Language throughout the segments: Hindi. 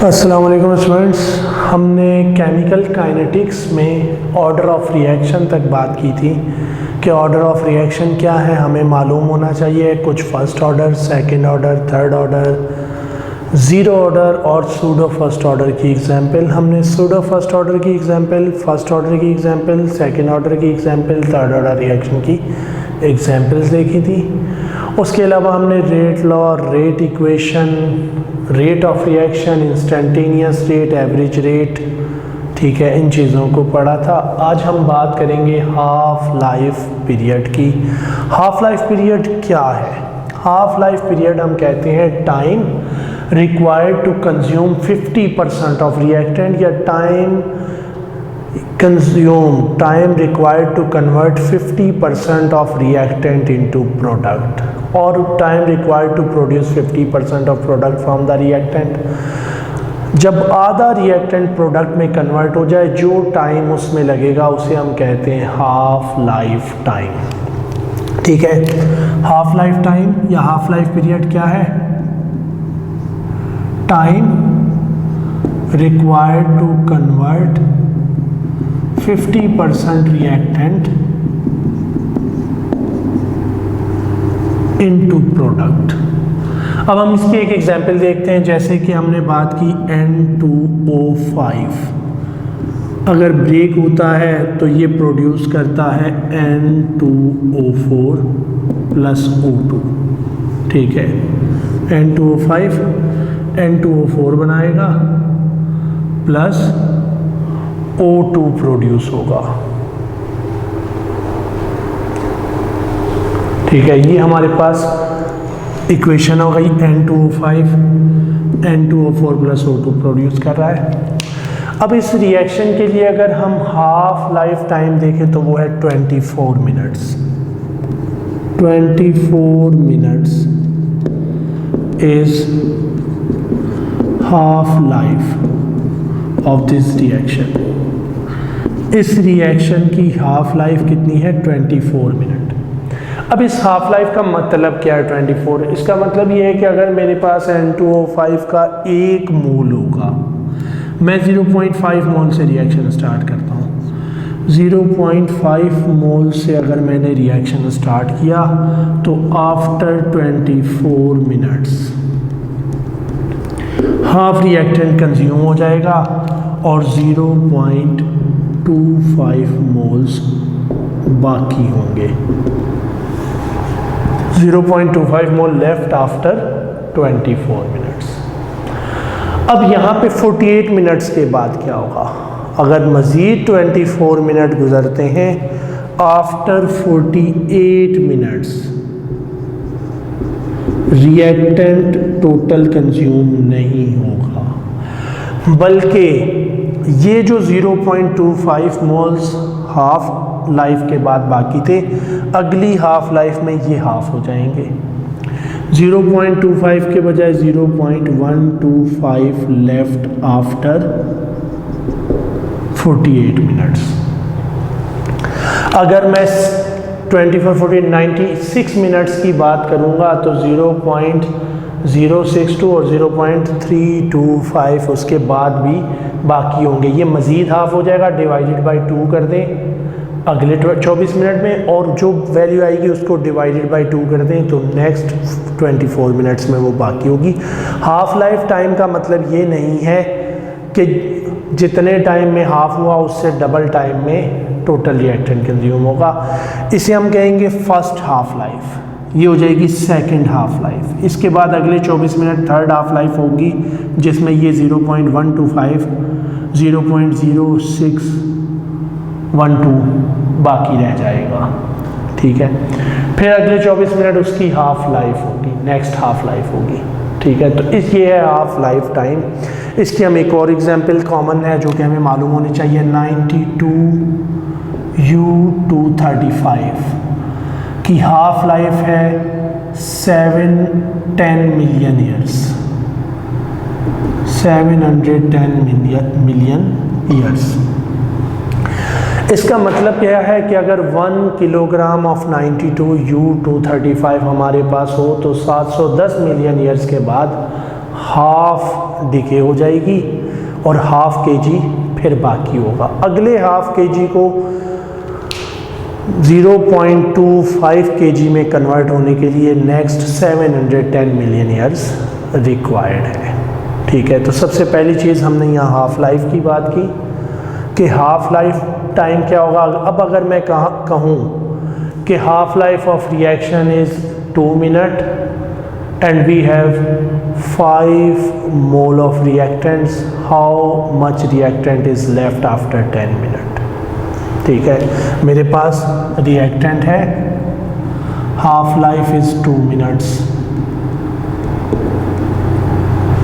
अस्सलाम वालेकुम स्टूडेंट्स। हमने केमिकल काइनेटिक्स में ऑर्डर ऑफ रिएक्शन तक बात की थी कि ऑर्डर ऑफ रिएक्शन क्या है, हमें मालूम होना चाहिए। कुछ first order, second order, third order, zero order और सूडो फर्स्ट ऑर्डर की एग्जांपल। हमने सूडो फर्स्ट ऑर्डर की एग्जांपल, फर्स्ट ऑर्डर की एग्जांपल, सेकंड ऑर्डर की एग्जांपल, थर्ड ऑर्डर रिएक्शन की एग्जांपल्स देखी थी। उसके अलावा हमने rate law, rate equation, rate of reaction, instantaneous rate, average rate, ठीक है, इन चीज़ों को पढ़ा था। आज हम बात करेंगे हाफ लाइफ पीरियड की। हाफ लाइफ पीरियड क्या है? हाफ लाइफ पीरियड हम कहते हैं time required to consume 50% of reactant, या time time required to convert 50% of reactant into product, और time required to produce 50% of product from the reactant. जब आधा रिएक्टेंट प्रोडक्ट में कन्वर्ट हो जाए, जो टाइम उसमें लगेगा उसे हम कहते हैं हाफ लाइफ टाइम। ठीक है, हाफ लाइफ टाइम या हाफ लाइफ पीरियड क्या है? Time required to convert 50% reactant into product. अब हम इसकी एक एग्जांपल देखते हैं। जैसे कि हमने बात की N2O5 अगर ब्रेक होता है तो ये प्रोड्यूस करता है N2O4 प्लस O2। ठीक है, N2O5 N2O4 बनाएगा प्लस O2 प्रोड्यूस होगा। ठीक है, ये हमारे पास इक्वेशन हो गई। N2O5 N2O4 plus O2 produce कर रहा है। अब इस रिएक्शन के लिए अगर हम हाफ लाइफ टाइम देखें तो वो है 24 minutes. 24 minutes is half life of this reaction. इस रिएक्शन की हाफ लाइफ कितनी है? 24 मिनट। अब इस हाफ लाइफ का मतलब क्या है 24? इसका मतलब ये है कि अगर मेरे पास N2O5 का 1 मोल होगा, मैं 0.5 मोल से रिएक्शन स्टार्ट करता हूँ। 0.5 मोल से अगर मैंने रिएक्शन स्टार्ट किया तो after 24 minutes half reactant consume हो जाएगा और 0.25 मोल्स बाकी होंगे। 0.25 मोल लेफ्ट आफ्टर 24 मिनट्स। अब यहाँ पे 48 मिनट्स के बाद क्या होगा? अगर मज़ीद 24 मिनट गुजरते हैं, after 48 minutes reactant total consume नहीं होगा, बल्कि ये जो 0.25 मोल्स हाफ लाइफ के बाद बाकी थे, अगली हाफ लाइफ में ये हाफ हो जाएंगे। 0.25 के बजाय 0.125 लेफ्ट आफ्टर 48 मिनट्स। अगर मैं 24, 48, 96 मिनट्स की बात करूंगा तो 0.062 और 0.325 उसके बाद भी बाकी होंगे। ये मज़ीद हाफ हो जाएगा, डिवाइडेड बाई 2 कर दें अगले 24 मिनट में, और जो वैल्यू आएगी उसको डिवाइडेड बाई 2 कर दें तो नेक्स्ट 24 मिनट्स में वो बाकी होगी। हाफ लाइफ टाइम का मतलब ये नहीं है कि जितने टाइम में हाफ हुआ उससे डबल टाइम में टोटल रिएक्टेंट कंज्यूम होगा। इसे हम कहेंगे फर्स्ट हाफ लाइफ। ये हो जाएगी सेकंड हाफ लाइफ। इसके बाद अगले 24 मिनट थर्ड हाफ लाइफ होगी, जिसमें ये 0.125, 0.0612 बाकी रह जाएगा। ठीक है, फिर अगले 24 मिनट उसकी हाफ लाइफ होगी, नेक्स्ट हाफ लाइफ होगी। ठीक है, तो ये है हाफ लाइफ टाइम। इसकी हम एक और एग्जांपल कॉमन है जो कि हमें मालूम होनी चाहिए। 92U235 की हाफ लाइफ है 710 मिलियन ईयर्स। 710 million years. इसका मतलब क्या है कि अगर 1 किलोग्राम ऑफ 92U235 हमारे पास हो तो 710 मिलियन ईयर्स के बाद हाफ डिके हो जाएगी और हाफ kg फिर बाकी होगा। अगले हाफ kg को 0.25 kg में कन्वर्ट होने के लिए नेक्स्ट 710 मिलियन ईयर्स रिक्वायर्ड है। ठीक है, तो सबसे पहली चीज़ हमने यहाँ हाफ लाइफ की बात की कि हाफ लाइफ टाइम क्या होगा। अब अगर मैं कहूँ कि half life of reaction is 2 minute and we have 5 mole of reactants, how much reactant is left after 10 minute? ठीक है, मेरे पास रिएक्टेंट है, हाफ लाइफ इज 2 मिनट्स,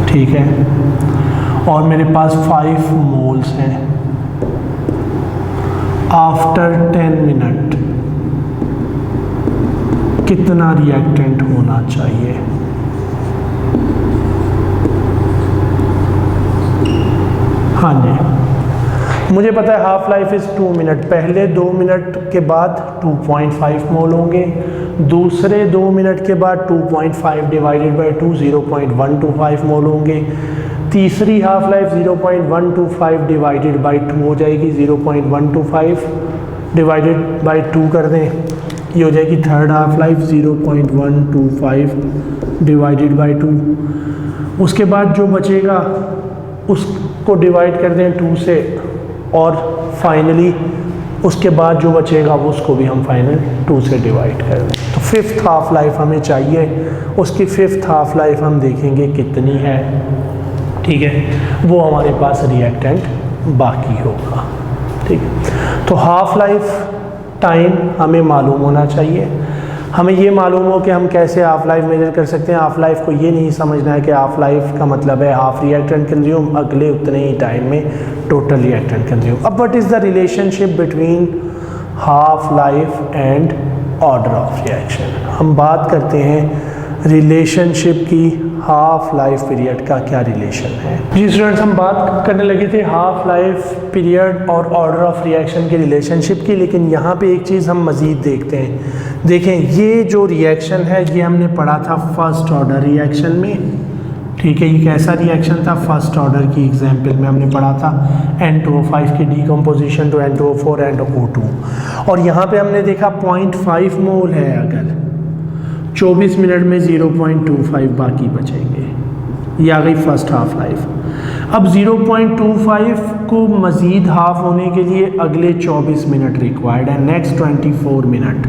ठीक है, और मेरे पास 5 मोल्स हैं। आफ्टर 10 मिनट कितना रिएक्टेंट होना चाहिए? हाँ जी, मुझे पता है हाफ लाइफ इज़ 2 मिनट। पहले 2 मिनट के बाद 2.5 मोल होंगे, दूसरे 2 मिनट के बाद 2.5 डिवाइडेड बाई 2 0.125 मोल होंगे, तीसरी हाफ लाइफ 0.125 डिवाइडेड बाई 2 हो जाएगी, 0.125 डिवाइडेड बाई 2 कर दें, ये हो जाएगी third half life 0.125 divided by 2। उसके बाद जो बचेगा उसको डिवाइड कर दें 2 से, और फाइनली उसके बाद जो बचेगा वो उसको भी हम फाइनल 2 से डिवाइड कर दें। तो फिफ्थ हाफ लाइफ हमें चाहिए, उसकी फिफ्थ हाफ लाइफ हम देखेंगे कितनी है। ठीक है, वो हमारे पास रिएक्टेंट बाकी होगा। ठीक है, तो हाफ लाइफ टाइम हमें मालूम होना चाहिए। हमें ये मालूम हो कि हम कैसे हाफ लाइफ मेजर कर सकते हैं। हाफ लाइफ को ये नहीं समझना है कि हाफ लाइफ का मतलब है हाफ रिएक्टेंट कंज्यूम, अगले उतने ही टाइम में टोटल रिएक्टेंट कंज्यूम। अब what is the relationship between half life and order of reaction? हम बात करते हैं रिलेशनशिप की, हाफ लाइफ पीरियड का क्या रिलेशन है। जी स्टूडेंट्स, हम बात करने लगे थे हाफ लाइफ पीरियड और ऑर्डर ऑफ रिएक्शन की रिलेशनशिप की, लेकिन यहाँ पे एक चीज़ हम मज़ीद देखते हैं। देखें, ये जो रिएक्शन है ये हमने पढ़ा था फर्स्ट ऑर्डर रिएक्शन में। ठीक है, ये कैसा रिएक्शन था? फर्स्ट ऑर्डर की एग्जाम्पल में हमने पढ़ा था N2O5 की decomposition to N2O4 and O2, और यहाँ पे हमने देखा 0.5 मोल है, अगर 24 मिनट में 0.25 बाकी बचेंगे। ये आ गई फर्स्ट हाफ लाइफ। अब 0.25 को मज़ीद हाफ होने के लिए अगले 24 मिनट रिक्वायर्ड है। नेक्स्ट 24 मिनट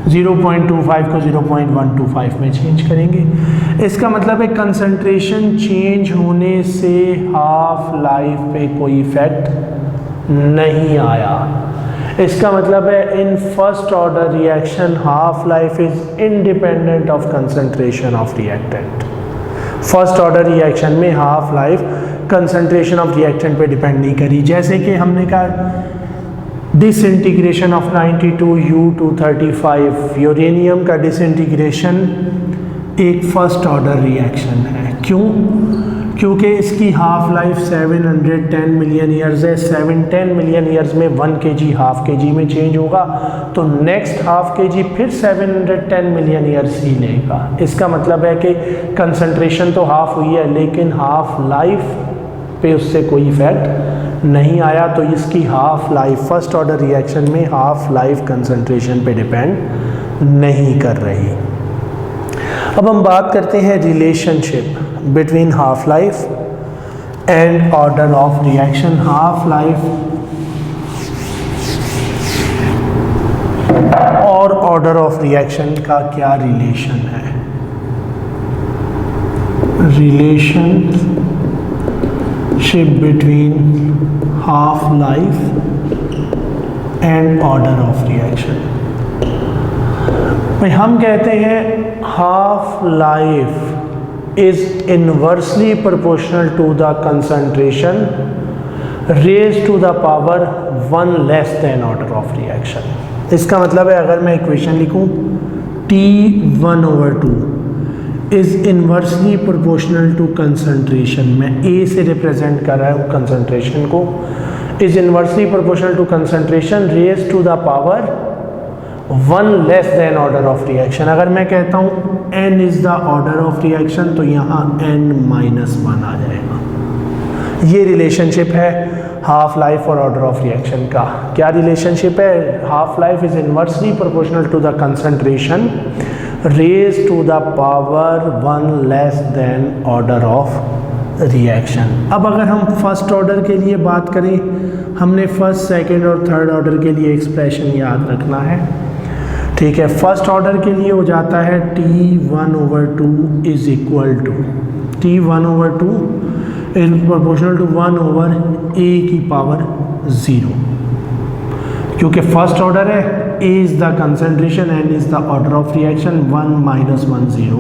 0.25 को 0.125 में चेंज करेंगे। इसका मतलब है कंसंट्रेशन चेंज होने से हाफ लाइफ पे कोई इफेक्ट नहीं आया। इसका मतलब है in first order reaction half life is independent of concentration of reactant. First order reaction में half life concentration of reactant पे डिपेंड नहीं करी। जैसे कि हमने कहा डिसइंटीग्रेशन ऑफ 92U235, यूरेनियम का डिसइंटीग्रेशन एक फर्स्ट ऑर्डर रिएक्शन है। क्यों? क्योंकि इसकी हाफ लाइफ 710 मिलियन ईयर्स है। 710 मिलियन ईयर्स में 1 kg हाफ kg में चेंज होगा, तो नेक्स्ट हाफ kg फिर 710 मिलियन ईयर्स ही लेगा। इसका मतलब है कि कंसंट्रेशन तो हाफ हुई है, लेकिन हाफ लाइफ पे उससे कोई इफेक्ट नहीं आया। तो इसकी half life first order reaction में हाफ लाइफ कंसंट्रेशन पे डिपेंड नहीं कर रही। अब हम बात करते हैं relationship between half life and order of reaction. Half life और ऑर्डर ऑफ रिएक्शन का क्या रिलेशन है? Relationship between half life and order of reaction. भाई हम कहते हैं half life is inversely proportional to the concentration raise to the power 1 less than order of reaction. इसका मतलब है अगर मैं इक्वेशन लिखूं T1/2 is inversely proportional to concentration, मैं A से रिप्रेजेंट कर रहा हूँ कंसंट्रेशन को, is inversely proportional to concentration raise to the power 1 less than order of reaction. अगर मैं कहता हूँ n is the order of reaction, तो यहाँ n-1 आ जाएगा। ये रिलेशनशिप है हाफ लाइफ और ऑर्डर ऑफ रिएक्शन का। क्या रिलेशनशिप है? Half life is inversely proportional to the concentration raise to the power 1 less than order of reaction. अब अगर हम फर्स्ट ऑर्डर के लिए बात करें, हमने फर्स्ट, सेकंड और थर्ड ऑर्डर के लिए एक्सप्रेशन याद रखना है, ठीक है। फर्स्ट ऑर्डर के लिए हो जाता है T1/2 is equal to T1/2 is proportional to 1/a⁻0, क्योंकि फर्स्ट ऑर्डर है, A is the concentration, N is the order of reaction, 1 - 1 0।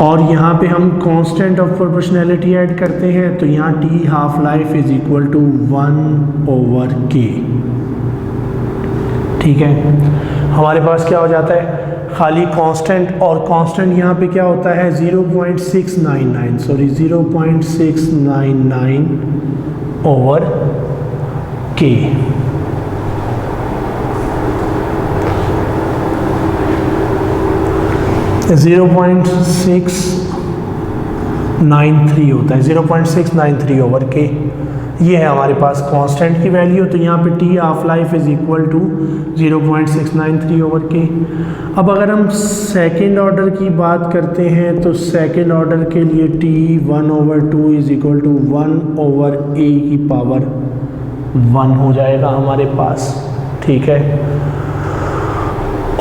और यहाँ पे हम कांस्टेंट ऑफ प्रोपोर्शनैलिटी ऐड करते हैं, तो यहाँ T half life is equal to 1/k, ठीक है। हमारे पास क्या हो जाता है? खाली कांस्टेंट, और कांस्टेंट यहाँ पे क्या होता है? 0.699, सॉरी 0.699/k। ज़ीरो 0.693 होता है, 0.693/k। ये है हमारे पास कांस्टेंट की वैल्यू। तो यहाँ पे T half life is equal to 0.693/k। अब अगर हम सेकंड ऑर्डर की बात करते हैं, तो सेकंड ऑर्डर के लिए T1/2 is equal to 1/a⁻1 हो जाएगा हमारे पास, ठीक है।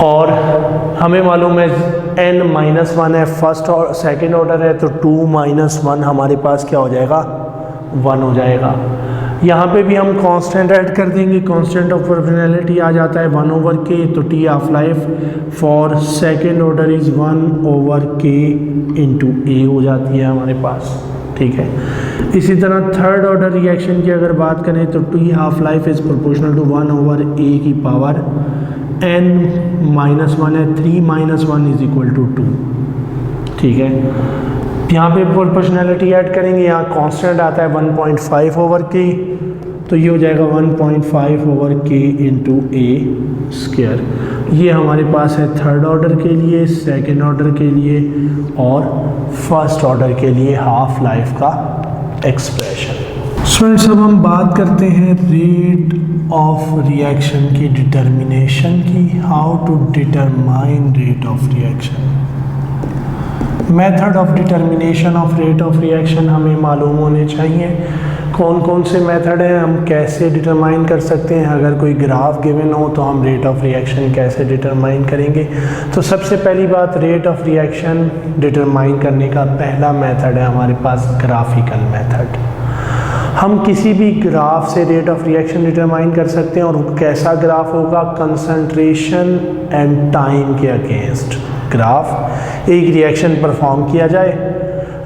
और हमें मालूम है n-1 है, फर्स्ट और सेकेंड ऑर्डर है, तो 2 - 1 हमारे पास क्या हो जाएगा? 1 हो जाएगा। यहाँ पे भी हम कांस्टेंट ऐड कर देंगे, कांस्टेंट ऑफ प्रोपोर्शनैलिटी आ जाता है 1/k, तो T half life for second order is 1/k × A हो जाती है हमारे पास, ठीक है। इसी तरह थर्ड ऑर्डर रिएक्शन की अगर बात करें, तो T half life is proportional to 1/n-1 है, 3 - 1 इज इक्वल टू 2, ठीक है। यहाँ पे प्रोपोर्शनैलिटी ऐड करेंगे, यहाँ कांस्टेंट आता है 1.5/k, तो ये हो जाएगा 1.5/k × A²। ये हमारे पास है थर्ड ऑर्डर के लिए, सेकंड ऑर्डर के लिए और फर्स्ट ऑर्डर के लिए हाफ लाइफ का एक्सप्रेशन। स्टूडेंट्स, अब हम बात करते हैं रेट ऑफ रिएक्शन की डिटर्मिनेशन की। How to determine rate of reaction. Method of determination of rate of reaction हमें मालूम होने चाहिए। कौन कौन से मेथड हैं, हम कैसे डिटरमाइन कर सकते हैं। अगर कोई ग्राफ गिवन हो तो हम रेट ऑफ रिएक्शन कैसे डिटरमाइन करेंगे। तो सबसे पहली बात, रेट ऑफ रिएक्शन डिटरमाइन करने का पहला मेथड है हमारे पास ग्राफिकल मेथड। हम किसी भी ग्राफ से रेट ऑफ रिएक्शन डिटरमाइन कर सकते हैं, और कैसा ग्राफ होगा? कंसंट्रेशन एंड टाइम के अगेंस्ट ग्राफ। एक रिएक्शन परफॉर्म किया जाए,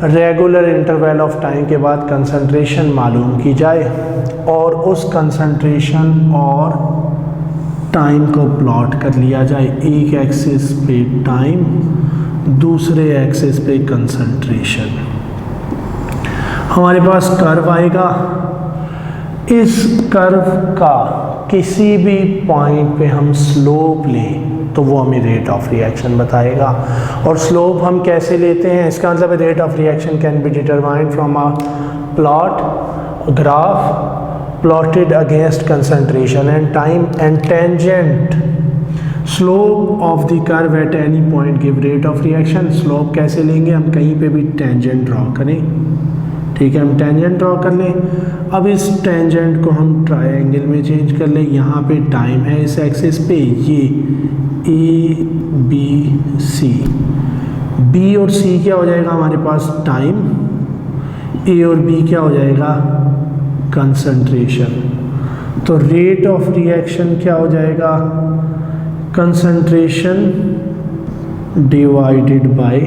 रेगुलर इंटरवल ऑफ टाइम के बाद कंसंट्रेशन मालूम की जाए, और उस कंसंट्रेशन और टाइम को प्लॉट कर लिया जाए। एक एक्सिस पे टाइम, दूसरे एक्सिस पे कंसंट्रेशन। हमारे पास कर्व आएगा, इस कर्व का किसी भी पॉइंट पे हम स्लोप लें तो वो हमें रेट ऑफ रिएक्शन बताएगा। और स्लोप हम कैसे लेते हैं? इसका मतलब rate of reaction can be determined from a plot graph plotted against concentration and time and tangent slope of the curve at any point give rate of reaction. Slope कैसे लेंगे? हम कहीं पे भी टेंजेंट ड्रॉ करें, ठीक है। हम टेंजेंट ड्रॉ कर लें। अब इस टेंजेंट को हम ट्रायंगल में चेंज कर लें। यहाँ पे टाइम है इस एक्सिस पे, ये ABC, B और C क्या हो जाएगा हमारे पास? टाइम। A और B क्या हो जाएगा? कंसंट्रेशन। तो रेट ऑफ रिएक्शन क्या हो जाएगा? Concentration divided by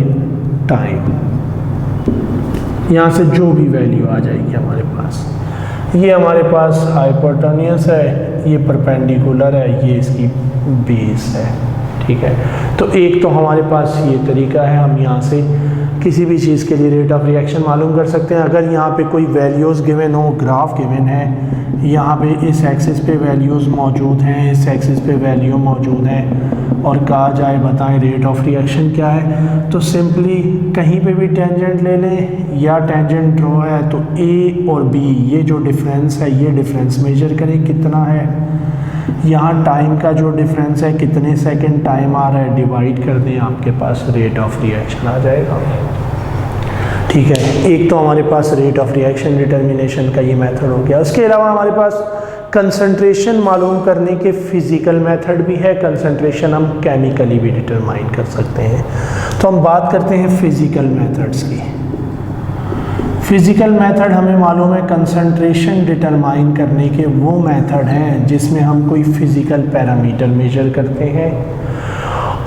time. यहाँ से जो भी वैल्यू आ जाएगी हमारे पास। ये हमारे पास हाइपोटेन्यूस है, ये परपेंडिकुलर है, ये इसकी बेस है, ठीक है। तो एक तो हमारे पास ये तरीका है, हम यहाँ से किसी भी चीज़ के लिए रेट ऑफ रिएक्शन मालूम कर सकते हैं। अगर यहाँ पे कोई वैल्यूज़ गिवन हो, ग्राफ गिवन है, यहाँ पे इस एक्सिस पे वैल्यूज़ मौजूद हैं, इस एक्सिस पे वैल्यू मौजूद हैं, और कहा जाए बताएं रेट ऑफ रिएक्शन क्या है, तो सिंपली कहीं पे भी टेंजेंट ले लें या टेंजेंट ड्रॉ है तो ए और बी ये जो डिफरेंस है ये डिफरेंस मेजर करें कितना है, यहाँ टाइम का जो डिफरेंस है कितने सेकंड टाइम आ रहा है डिवाइड कर दें, आपके पास रेट ऑफ रिएक्शन आ जाएगा। ठीक है, एक तो हमारे पास रेट ऑफ रिएक्शन डिटर्मिनेशन का ये मेथड हो गया। उसके अलावा हमारे पास कंसंट्रेशन मालूम करने के फिजिकल मेथड भी है, कंसंट्रेशन हम केमिकली भी डिटरमाइन कर सकते हैं। तो हम बात करते हैं फिजिकल मेथड्स की। फिजिकल मेथड हमें मालूम है कंसंट्रेशन डिटरमाइन करने के वो मेथड हैं जिसमें हम कोई फिजिकल पैरामीटर मेजर करते हैं,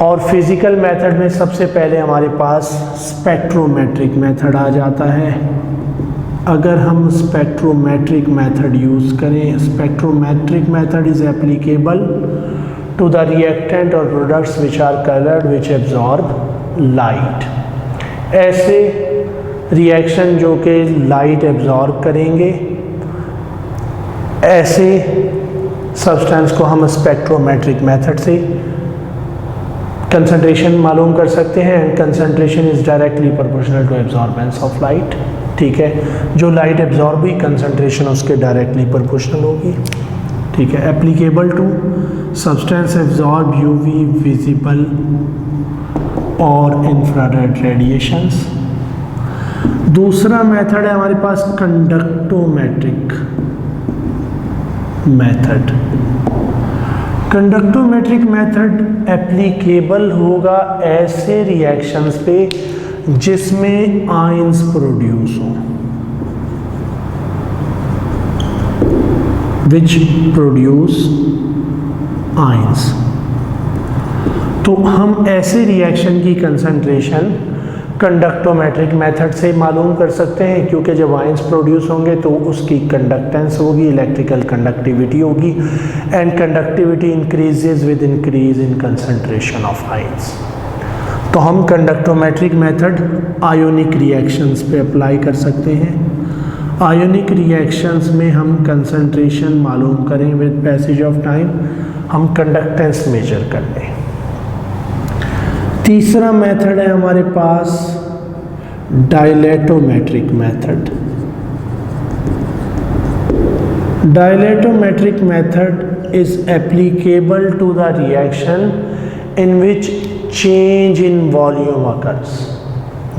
और फिजिकल मेथड में सबसे पहले हमारे पास स्पेक्ट्रोमेट्रिक मेथड आ जाता है। अगर हम स्पेक्ट्रोमेट्रिक मेथड यूज़ करें, spectrometric method is applicable to the reactant और products which are coloured which absorb light. ऐसे रिएक्शन जो कि लाइट एब्जॉर्ब करेंगे, ऐसे सब्सटेंस को हम स्पेक्ट्रोमेट्रिक मेथड से कंसंट्रेशन मालूम कर सकते हैं। And concentration is directly proportional to absorbance of light. ठीक है, जो लाइट एब्जॉर्ब हुई कंसंट्रेशन उसके डायरेक्टली प्रोपोर्शनल होगी। ठीक है, applicable to substance absorb UV visible और इंफ्रारेड रेडिएशंस। दूसरा मेथड है हमारे पास conductometric method. Conductometric method applicable होगा ऐसे रिएक्शंस पे जिसमें आयंस प्रोड्यूस हो, विच प्रोड्यूस आयंस। तो हम ऐसे रिएक्शन की कंसंट्रेशन कंडक्टोमेट्रिक मेथड से मालूम कर सकते हैं, क्योंकि जब आयंस प्रोड्यूस होंगे तो उसकी कंडक्टेंस होगी, इलेक्ट्रिकल कंडक्टिविटी होगी, and conductivity increases with increase in concentration of ions. तो हम कंडक्टोमेट्रिक मेथड आयोनिक रिएक्शंस पे अप्लाई कर सकते हैं। आयोनिक रिएक्शंस में हम कंसंट्रेशन मालूम करें विद पैसेज ऑफ टाइम, हम कंडक्टेंस मेजर कर लें। तीसरा मेथड है हमारे पास dilatometric method. Dilatometric method is applicable to the reaction in which change in volume occurs,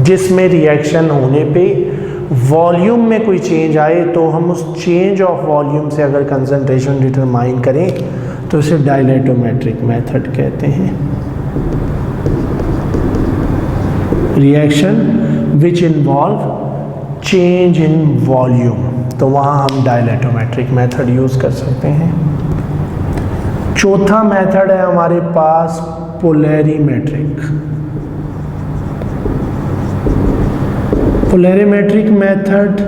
जिसमें रिएक्शन होने पे वॉल्यूम में कोई चेंज आए तो हम उस चेंज ऑफ वॉल्यूम से अगर कंसंट्रेशन डिटरमाइन करें तो इसे डायलेटोमेट्रिक मेथड कहते हैं। Reaction which involve change in volume, तो वहाँ हम डायलेटोमेट्रिक मेथड यूज़ कर सकते हैं। चौथा मेथड है हमारे पास पोलैरिमेट्रिक। पोलैरिमेट्रिक मेथड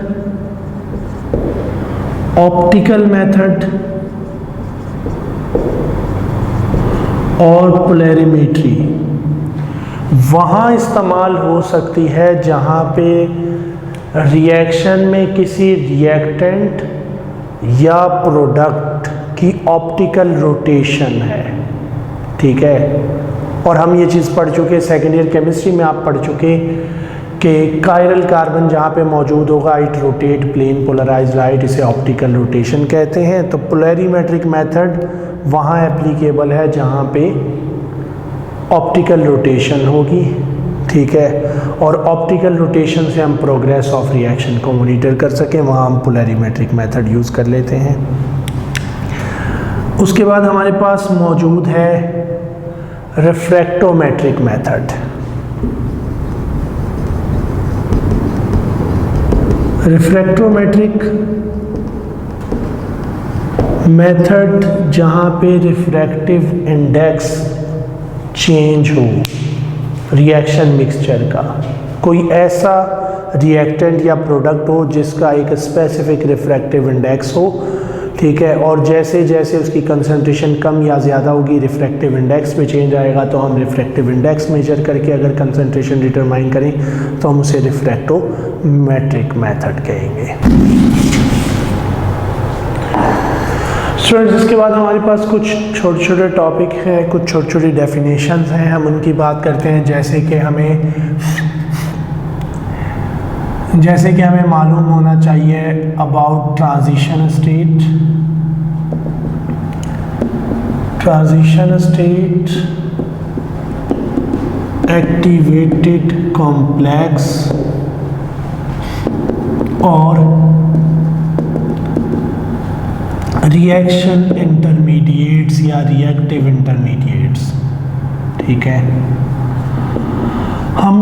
ऑप्टिकल मेथड और पोलैरिमेट्री वहाँ इस्तेमाल हो सकती है जहाँ पे रिएक्शन में किसी रिएक्टेंट या प्रोडक्ट की ऑप्टिकल रोटेशन है। ठीक है, और हम ये चीज़ पढ़ चुके, सेकेंड ईयर केमिस्ट्री में आप पढ़ चुके कि कायरल कार्बन जहाँ पे मौजूद होगा it rotate plane polarized light, इसे ऑप्टिकल रोटेशन कहते हैं। तो पोलैरिमेट्रिक मेथड वहाँ एप्लीकेबल है जहाँ पे ऑप्टिकल रोटेशन होगी। ठीक है, और ऑप्टिकल रोटेशन से हम प्रोग्रेस ऑफ रिएक्शन को मॉनिटर कर सकें, वहाँ हम पोलैरिमेट्रिक मेथड यूज़ कर लेते हैं। उसके बाद हमारे पास मौजूद है रिफ्रैक्टोमेट्रिक मेथड। रिफ्रैक्टोमेट्रिक मेथड जहाँ पे रिफ्रैक्टिव इंडेक्स चेंज हो रिएक्शन मिक्सचर का, कोई ऐसा रिएक्टेंट या प्रोडक्ट हो जिसका एक स्पेसिफिक रिफ्रैक्टिव इंडेक्स हो। ठीक है, और जैसे जैसे उसकी कंसंट्रेशन कम या ज़्यादा होगी रिफ्रैक्टिव इंडेक्स में चेंज आएगा, तो हम रिफ्रैक्टिव इंडेक्स मेजर करके अगर कंसंट्रेशन डिटरमाइन करें तो हम उसे रिफ्रैक्टोमेट्रिक मेथड कहेंगे। स्टूडेंट्स, इसके बाद हमारे पास कुछ छोटे छोटे टॉपिक हैं, कुछ छोटी छोटी डेफिनेशंस हैं, हम उनकी बात करते हैं। जैसे कि हमें मालूम होना चाहिए about transition state, activated complex और रिएक्शन इंटरमीडिएट्स या रिएक्टिव इंटरमीडिएट्स। ठीक है, हम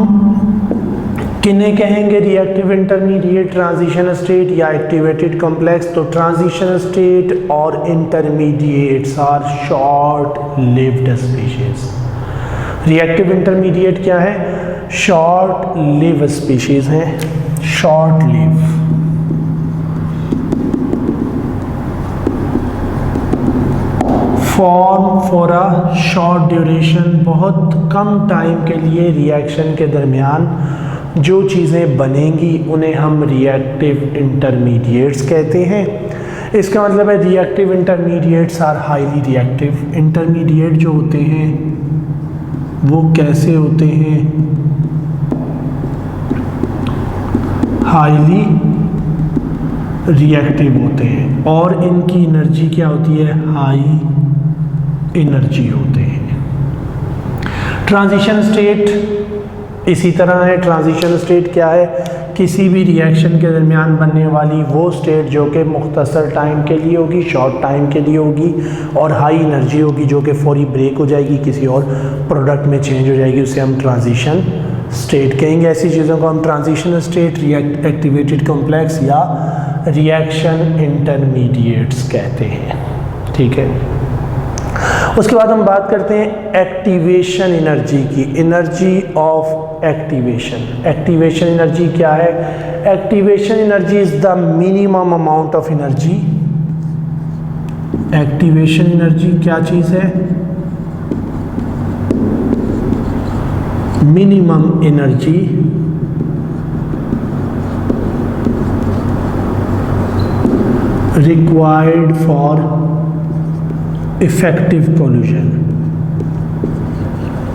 किन्हें कहेंगे रिएक्टिव इंटरमीडिएट, ट्रांजिशन स्टेट या एक्टिवेटेड कॉम्प्लेक्स? तो ट्रांजिशन स्टेट और intermediates are short lived species. Reactive intermediate क्या है? शॉर्ट लिव स्पीशीज हैं, short live. Form for a short duration, बहुत कम टाइम के लिए रिएक्शन के दरमियान जो चीज़ें बनेंगी उन्हें हम रिएक्टिव इंटरमीडिएट्स कहते हैं। इसका मतलब है reactive intermediates are highly reactive. Intermediate जो होते हैं वो कैसे होते हैं? हाईली रिएक्टिव होते हैं और इनकी एनर्जी क्या होती है? हाई एनर्जी होते हैं। ट्रांजिशन स्टेट इसी तरह है। ट्रांजिशन स्टेट क्या है? किसी भी रिएक्शन के दरमियान बनने वाली वो स्टेट जो कि मुख्तसर टाइम के लिए होगी, शॉर्ट टाइम के लिए होगी और हाई एनर्जी होगी, जो कि फौरी ब्रेक हो जाएगी, किसी और प्रोडक्ट में चेंज हो जाएगी, उसे हम ट्रांजिशन स्टेट कहेंगे। ऐसी चीज़ों को हम ट्रांजिशन स्टेट, एक्टिवेटेड कॉम्प्लेक्स या रिएक्शन इंटरमीडिएट्स कहते हैं। ठीक है, उसके बाद हम बात करते हैं एक्टिवेशन एनर्जी की। Energy of activation. Activation energy क्या है? Activation energy is the minimum amount of energy. Activation energy क्या चीज है? Minimum energy required for effective collision.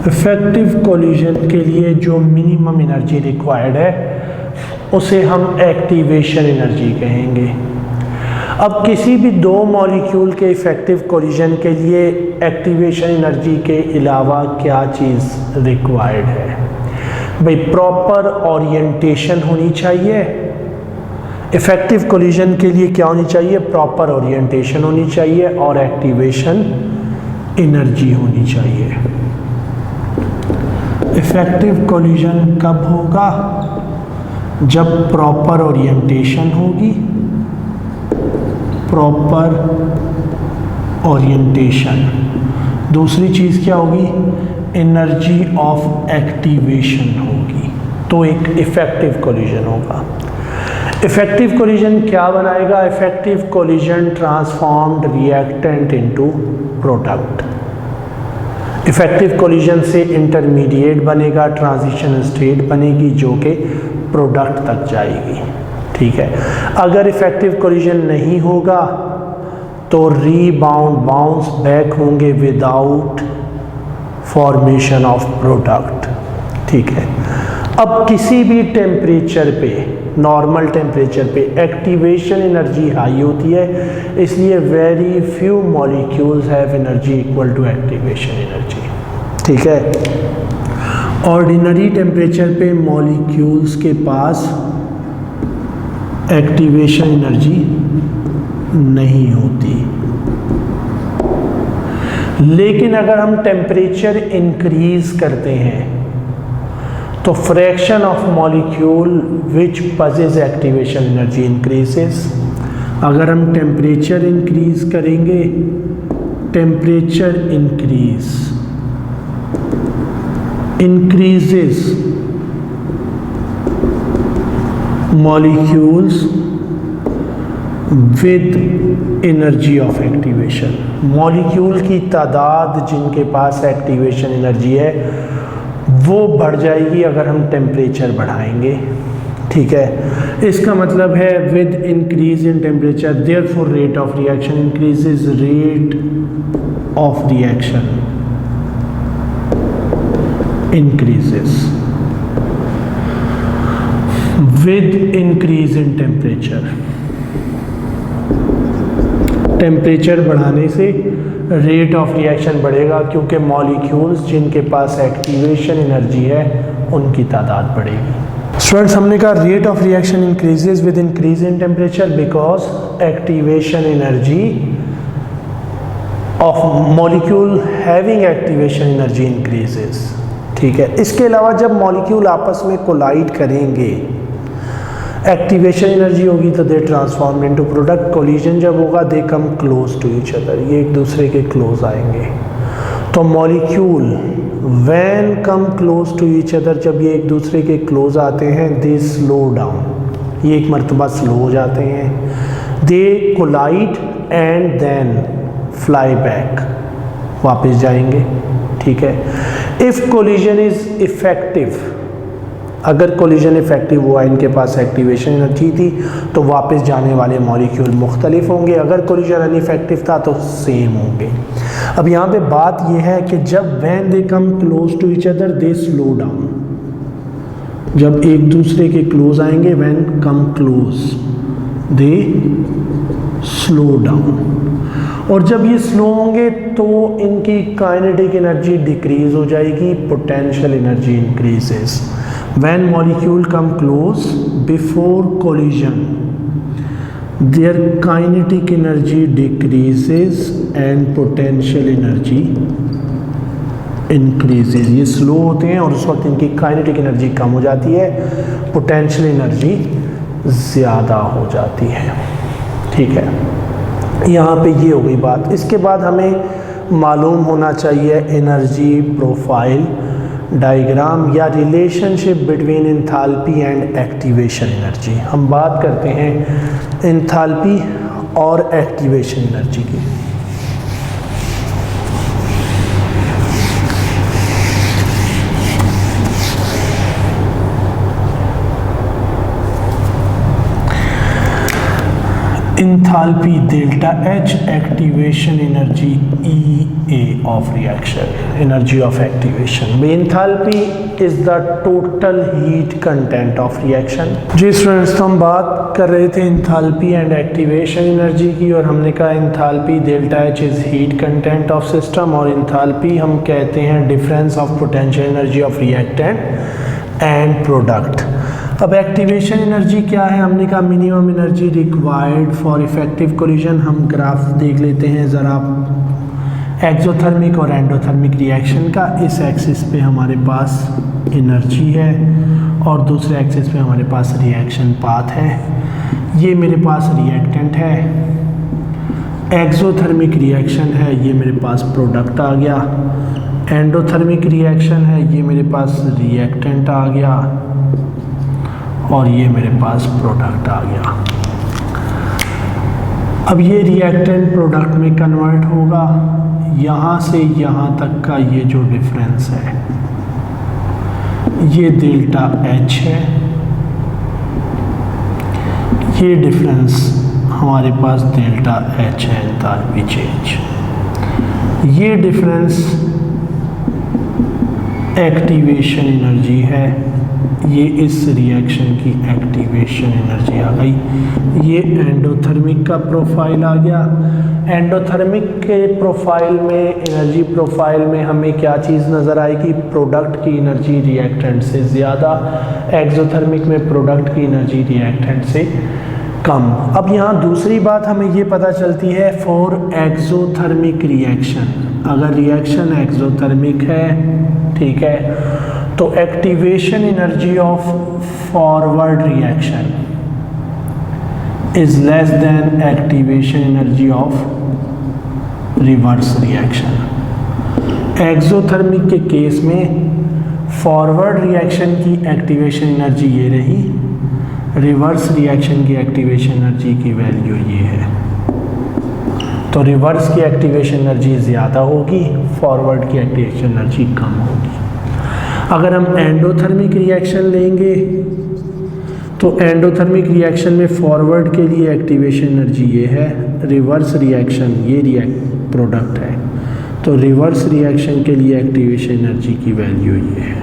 Effective collision के लिए जो मिनिमम एनर्जी रिक्वायर्ड है उसे हम एक्टिवेशन एनर्जी कहेंगे। अब किसी भी दो मॉलिक्यूल के इफेक्टिव कोलिजन के लिए एक्टिवेशन एनर्जी के अलावा क्या चीज़ रिक्वायर्ड है? भाई, प्रॉपर ओरिएंटेशन होनी चाहिए। इफेक्टिव कोलिजन के लिए क्या होनी चाहिए? प्रॉपर ओरिएंटेशन होनी चाहिए और एक्टिवेशन एनर्जी होनी चाहिए। इफेक्टिव कोलिजन कब होगा? जब प्रॉपर ओरिएंटेशन होगी। Proper orientation. दूसरी चीज़ क्या होगी? एनर्जी ऑफ एक्टिवेशन होगी, तो एक इफेक्टिव कोलिजन होगा। इफेक्टिव कोलिजन क्या बनाएगा? Effective collision transformed reactant into product. Effective collision से इंटरमीडिएट बनेगा, ट्रांजिशन स्टेट बनेगी जो कि प्रोडक्ट तक जाएगी। ठीक है, अगर इफेक्टिव कोलिजन नहीं होगा तो रीबाउंड, बाउंस बैक होंगे विदाउट फॉर्मेशन ऑफ प्रोडक्ट। ठीक है, अब किसी भी टेम्परेचर पे, नॉर्मल टेम्परेचर पे एक्टिवेशन एनर्जी हाई होती है, इसलिए very few molecules have energy equal to activation energy. ठीक है, ऑर्डिनरी टेम्परेचर पे मॉलिक्यूल्स के पास एक्टिवेशन एनर्जी नहीं होती, लेकिन अगर हम टेम्परेचर इंक्रीज करते हैं तो fraction of molecule which पजेज activation energy increases. अगर हम टेम्परेचर इंक्रीज करेंगे, temperature increases molecules with energy of activation. Molecule की तादाद जिनके पास एक्टिवेशन एनर्जी है वो बढ़ जाएगी अगर हम टेम्परेचर बढ़ाएंगे। ठीक है, इसका मतलब है with increase in temperature therefore rate of reaction increases, rate of reaction increases with increase in temperature. Temperature बढ़ाने से रेट ऑफ रिएक्शन बढ़ेगा, क्योंकि मॉलिक्यूल्स जिनके पास एक्टिवेशन एनर्जी है उनकी तादाद बढ़ेगी। स्टूडेंट्स, हमने कहा rate of reaction increases with increase in temperature because activation energy of molecule having activation energy increases. ठीक है, इसके अलावा जब मॉलिक्यूल आपस में कोलाइड करेंगे, एक्टिवेशन एनर्जी होगी तो they transform into product. Collision जब होगा they come close to each other, ये एक दूसरे के क्लोज आएंगे। तो molecule when come close to each other, जब ये एक दूसरे के क्लोज आते हैं, दे स्लो डाउन, ये एक मरतबा स्लो हो जाते हैं। They collide and then fly back, वापस जाएंगे। ठीक है, इफ कोलिजन इज इफेक्टिव, अगर कोलिजन इफेक्टिव हुआ, इनके पास एक्टिवेशन एनर्जी थी, तो वापस जाने वाले मॉलिक्यूल मुख्तलिफ होंगे। अगर कोलिजन अनइफेक्टिव था तो सेम होंगे। अब यहाँ पे बात यह है कि जब when they come close to each other they slow down, जब एक दूसरे के क्लोज आएंगे, when come close they slow down, और जब ये स्लो होंगे तो इनकी काइनेटिक एनर्जी डिक्रीज हो जाएगी, potential energy increases. When molecule come close before collision, their kinetic energy decreases and potential energy increases। ये स्लो होते हैं और उस वक्त इनकी काइनेटिक एनर्जी कम हो जाती है, पोटेंशियल एनर्जी ज़्यादा हो जाती है। ठीक है, यहाँ पे ये हो गई बात। इसके बाद हमें मालूम होना चाहिए एनर्जी प्रोफाइल डायग्राम या relationship between enthalpy and activation energy. हम बात करते हैं एंथैल्पी और एक्टिवेशन एनर्जी की। Enthalpy delta H, activation energy E A of reaction, energy of activation. Enthalpy is the total heat content of reaction. जी स्टूडेंट्स, तो हम बात कर रहे थे एंथैल्पी एंड एक्टिवेशन एनर्जी की, और हमने कहा enthalpy delta H is heat content of system, और एंथैल्पी हम कहते हैं difference of potential energy of reactant and product. अब एक्टिवेशन एनर्जी क्या है? हमने कहा minimum energy required for effective collision. हम ग्राफ देख लेते हैं ज़रा एक्सोथर्मिक और एंडोथर्मिक रिएक्शन का। इस एक्सिस पे हमारे पास एनर्जी है और दूसरे एक्सिस पे हमारे पास रिएक्शन पाथ है। ये मेरे पास रिएक्टेंट है, एक्सोथर्मिक रिएक्शन है, ये मेरे पास प्रोडक्ट आ गया। एंडोथर्मिक रिएक्शन है, ये मेरे पास रिएक्टेंट आ गया और ये मेरे पास प्रोडक्ट आ गया। अब ये रिएक्टेंट प्रोडक्ट में कन्वर्ट होगा। यहाँ से यहाँ तक का ये जो डिफरेंस है ये डेल्टा एच है। ये डिफरेंस हमारे पास डेल्टा एच है, एंथैल्पी चेंज। ये डिफरेंस एक्टिवेशन एनर्जी है, ये इस रिएक्शन की एक्टिवेशन एनर्जी आ गई। ये एंडोथर्मिक का प्रोफाइल आ गया। एंडोथर्मिक के प्रोफाइल में, एनर्जी प्रोफाइल में हमें क्या चीज़ नज़र आएगी? प्रोडक्ट की एनर्जी रिएक्टेंट से ज़्यादा, एक्सोथर्मिक में प्रोडक्ट की एनर्जी रिएक्टेंट से कम। अब यहाँ दूसरी बात हमें ये पता चलती है फॉर एक्सोथर्मिक रिएक्शन, अगर रिएक्शन एक्सोथर्मिक है, ठीक है, तो activation energy of forward reaction is less than activation energy of reverse reaction. Exothermic के केस में फॉरवर्ड रिएक्शन की एक्टिवेशन एनर्जी ये रही, रिवर्स रिएक्शन की एक्टिवेशन एनर्जी की वैल्यू ये है। तो रिवर्स की एक्टिवेशन एनर्जी ज़्यादा होगी, फॉरवर्ड की एक्टिवेशन एनर्जी कम होगी। अगर हम एंडोथर्मिक रिएक्शन लेंगे तो तो एंडोथर्मिक रिएक्शन में फॉरवर्ड के लिए एक्टिवेशन एनर्जी ये है, रिवर्स रिएक्शन ये प्रोडक्ट है, तो रिवर्स रिएक्शन के लिए एक्टिवेशन एनर्जी की वैल्यू ये है।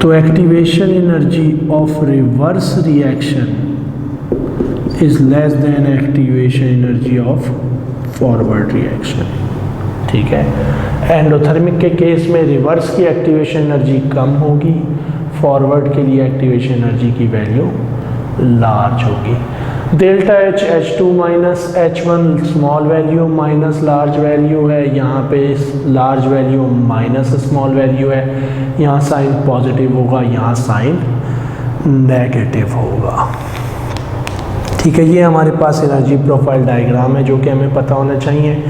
तो activation energy of reverse reaction is less than activation energy of forward reaction. ठीक है, एंडोथर्मिक के केस में रिवर्स की एक्टिवेशन एनर्जी कम होगी, फॉरवर्ड के लिए एक्टिवेशन एनर्जी की वैल्यू लार्ज होगी। Delta H H2 minus H1 small value minus large value है, यहाँ पे large value minus small value है, यहाँ साइन पॉजिटिव होगा, यहाँ साइन नेगेटिव होगा। ठीक है, ये हमारे पास एनर्जी प्रोफाइल डायग्राम है जो कि हमें पता होना चाहिए।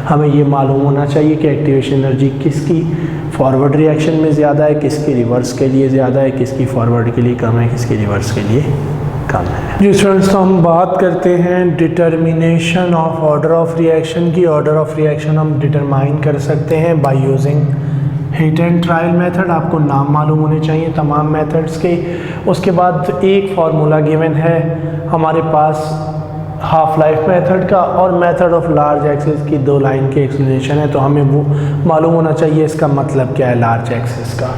हमें ये मालूम होना चाहिए कि एक्टिवेशन एनर्जी किसकी फॉरवर्ड रिएक्शन में ज़्यादा है, किसकी रिवर्स के लिए ज़्यादा है, किसकी फॉरवर्ड के लिए कम है, किसकी रिवर्स के लिए कम है। जी स्टूडेंट्स, तो हम बात करते हैं determination of order of reaction की। ऑर्डर ऑफ रिएक्शन हम डिटरमाइन कर सकते हैं by using hit and trial method. आपको नाम मालूम होने चाहिए तमाम मेथड्स के। उसके बाद एक फार्मूला गिवन है हमारे पास हाफ लाइफ मेथड का और मेथड ऑफ लार्ज एक्सिस की, दो लाइन की एक्सप्लेनेशन है, तो हमें वो मालूम होना चाहिए इसका मतलब क्या है लार्ज एक्सिस का।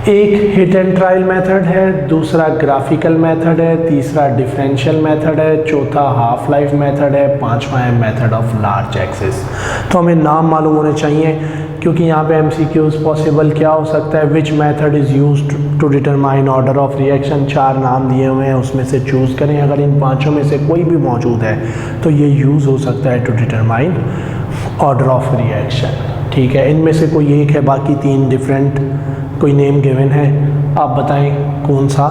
एक हिट एंड ट्रायल मेथड है, दूसरा ग्राफिकल मेथड है, तीसरा डिफरेंशियल मेथड है, चौथा हाफ लाइफ मेथड है, पांचवा है मेथड ऑफ लार्ज एक्सिस। तो हमें नाम मालूम होने चाहिए क्योंकि यहाँ पे MCQs पॉसिबल क्या हो सकता है, which method is used to determine order of reaction. 4 नाम दिए हुए हैं, उसमें से चूज़ करें। अगर इन पांचों में से कोई भी मौजूद है तो ये यूज़ हो सकता है to determine order of reaction. ठीक है, इनमें से कोई एक है, बाकी 3 डिफरेंट कोई नेम गिवन है। आप बताएं कौन सा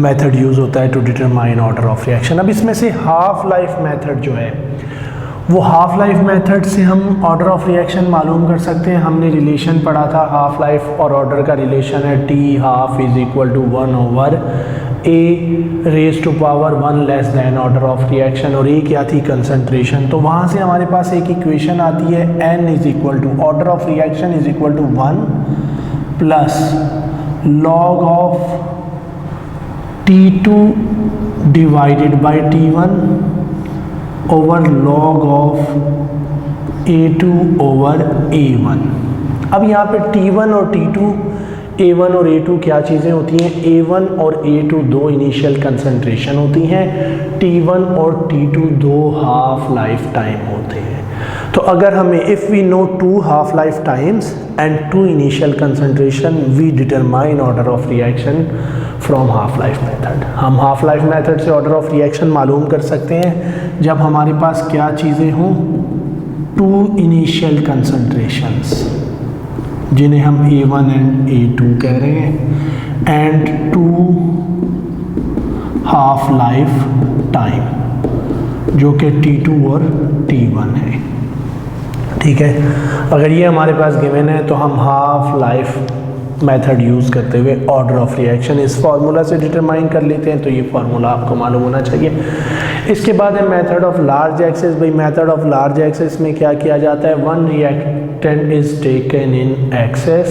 मेथड यूज़ होता है to determine order of reaction. अब इसमें से हाफ लाइफ मेथड जो है वो हाफ लाइफ मेथड से हम ऑर्डर ऑफ रिएक्शन मालूम कर सकते हैं। हमने रिलेशन पढ़ा था हाफ लाइफ और ऑर्डर का रिलेशन है T half is equal to 1/A raise to power 1 less than order of reaction, और A क्या थी, कंसंट्रेशन। तो वहाँ से हमारे पास एक इक्वेशन आती है N is equal to order of reaction is equal to 1 plus log of T2 divided by T1 over log of A2 over A1। अब यहाँ पे T1 और T2, A1 और A2 क्या चीज़ें होती हैं, A1 और A2 दो इनिशियल कंसंट्रेशन होती हैं, T1 और T2 2 हाफ लाइफ टाइम होते हैं। तो अगर हमें if we know 2 half life times and 2 initial concentration we determine order of reaction from half life method. हम हाफ लाइफ मेथड से ऑर्डर ऑफ रिएक्शन मालूम कर सकते हैं जब हमारे पास क्या चीज़ें हों, 2 इनिशियल कंसंट्रेशंस जिन्हें हम A1 एंड A2 कह रहे हैं एंड 2 हाफ लाइफ टाइम जो कि T2 और T1 है। ठीक है, अगर ये हमारे पास गिवन है तो हम हाफ लाइफ मेथड यूज़ करते हुए ऑर्डर ऑफ रिएक्शन इस फार्मूला से डिटरमाइन कर लेते हैं। तो ये फार्मूला आपको मालूम होना चाहिए। इसके बाद है मेथड ऑफ लार्ज एक्सिस। भाई मेथड ऑफ लार्ज एक्सिस में क्या किया जाता है, 1 reactant is taken in excess,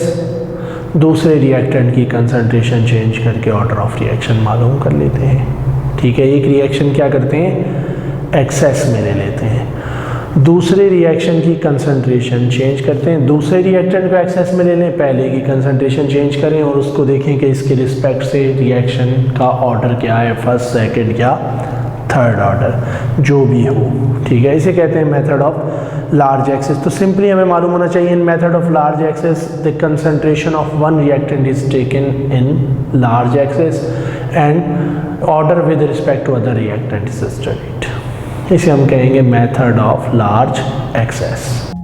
दूसरे रिएक्टेंट की कंसंट्रेशन चेंज करके ऑर्डर ऑफ रिएक्शन मालूम कर लेते हैं। ठीक है, एक रिएक्शन क्या करते हैं, एक्सेस में ले लेते हैं, दूसरे रिएक्शन की कंसंट्रेशन चेंज करते हैं, दूसरे रिएक्टेंट को एक्सेस में ले लें, पहले की कंसंट्रेशन चेंज करें और उसको देखें कि इसके रिस्पेक्ट से रिएक्शन का ऑर्डर क्या है, फर्स्ट, सेकंड या थर्ड ऑर्डर, जो भी हो। ठीक है, इसे कहते हैं मेथड ऑफ लार्ज एक्सिस। तो सिंपली हमें मालूम होना चाहिए in method of large excess the concentration of 1 reactant is taken in large excess and order with respect to other reactant is studied. इसे हम कहेंगे मेथड ऑफ लार्ज एक्सेस।